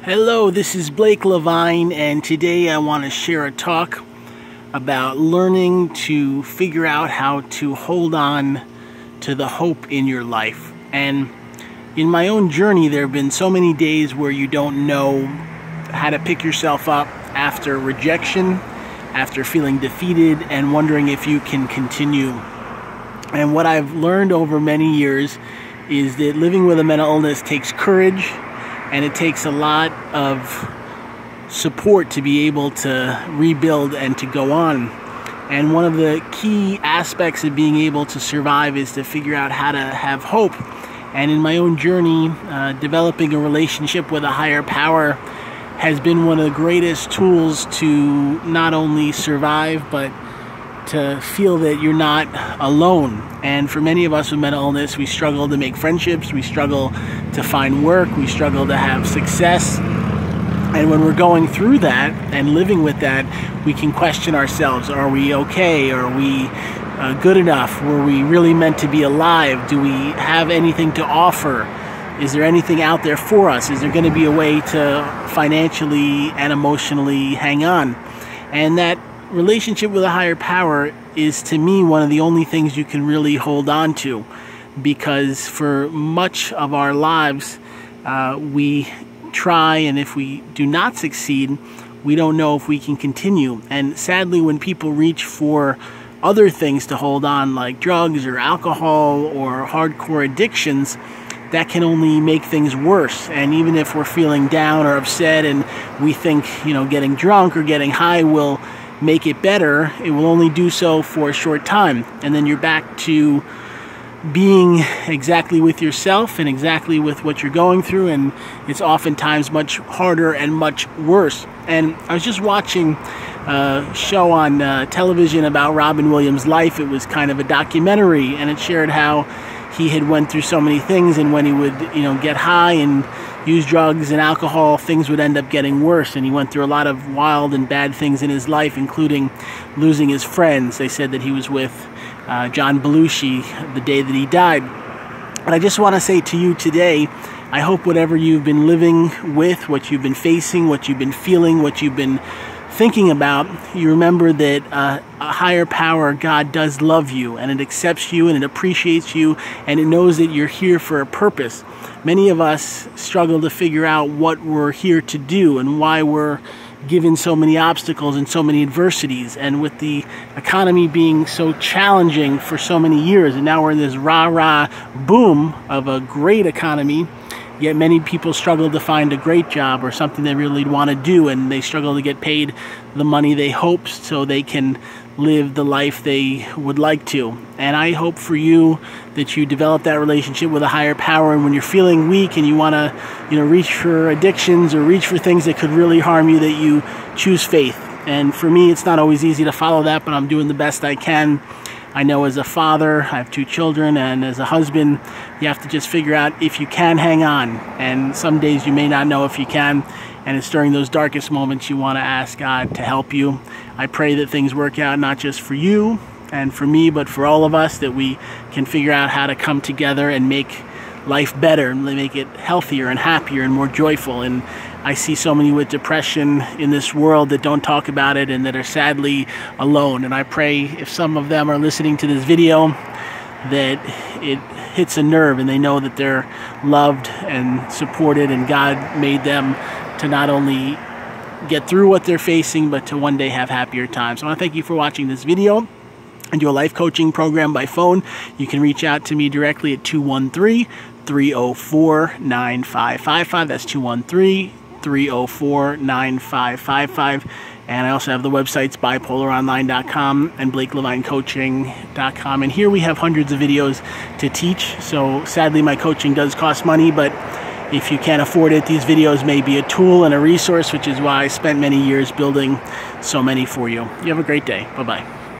Hello, this is LeVine, and today I want to share a talk about learning to figure out how to hold on to the hope in your life. And in my own journey, there have been so many days where you don't know how to pick yourself up after rejection, after feeling defeated, and wondering if you can continue. And what I've learned over many years is that living with a mental illness takes courage, and it takes a lot of support to be able to rebuild and to go on. And one of the key aspects of being able to survive is to figure out how to have hope. And in my own journey, developing a relationship with a higher power has been one of the greatest tools to not only survive, but to feel that you're not alone. And for many of us with mental illness, we struggle to make friendships, we struggle to find work, we struggle to have success. And when we're going through that and living with that, we can question ourselves. Are we okay? Are we good enough? Were we really meant to be alive? Do we have anything to offer? Is there anything out there for us? Is there going to be a way to financially and emotionally hang on? And that relationship with a higher power is, to me, one of the only things you can really hold on to, because for much of our lives we try, and if we do not succeed, we don't know if we can continue. And sadly, when people reach for other things to hold on, like drugs or alcohol or hardcore addictions, that can only make things worse. And even if we're feeling down or upset and we think, getting drunk or getting high will make it better, it will only do so for a short time. And then you're back to being exactly with yourself and exactly with what you're going through, and it's oftentimes much harder and much worse. And I was just watching a show on television about Robin Williams' life. It was kind of a documentary, and it shared how he had went through so many things, and when he would get high and use drugs and alcohol, things would end up getting worse. And he went through a lot of wild and bad things in his life, including losing his friends. They said that he was with John Belushi the day that he died. And I just want to say to you today, I hope whatever you've been living with, what you've been facing, what you've been feeling, what you've been thinking about, you remember that a higher power, God, does love you, and it accepts you, and it appreciates you, and it knows that you're here for a purpose. Many of us struggle to figure out what we're here to do and why we're given so many obstacles and so many adversities. And with the economy being so challenging for so many years, and now we're in this rah-rah boom of a great economy, yet many people struggle to find a great job or something they really want to do, and they struggle to get paid the money they hope so they can live the life they would like to. And I hope for you that you develop that relationship with a higher power, and when you're feeling weak and you want to reach for addictions or reach for things that could really harm you, that you choose faith. And for me, it's not always easy to follow that, but I'm doing the best I can. I know as a father, I have 2 children, and as a husband, you have to just figure out if you can hang on. And some days you may not know if you can, and it's during those darkest moments you want to ask God to help you. I pray that things work out not just for you and for me, but for all of us, that we can figure out how to come together and make life better, and make it healthier and happier and more joyful. And I see so many with depression in this world that don't talk about it and that are sadly alone. And I pray if some of them are listening to this video, that it hits a nerve and they know that they're loved and supported, and God made them to not only get through what they're facing, but to one day have happier times. So I want to thank you for watching this video. I do a life coaching program by phone. You can reach out to me directly at 213-304-9555. That's 213-304-9555. And I also have the websites bipolaronline.com and BlakeLevineCoaching.com. And here we have hundreds of videos to teach. So sadly, my coaching does cost money, but if you can't afford it, these videos may be a tool and a resource, which is why I spent many years building so many for you. You have a great day. Bye-bye.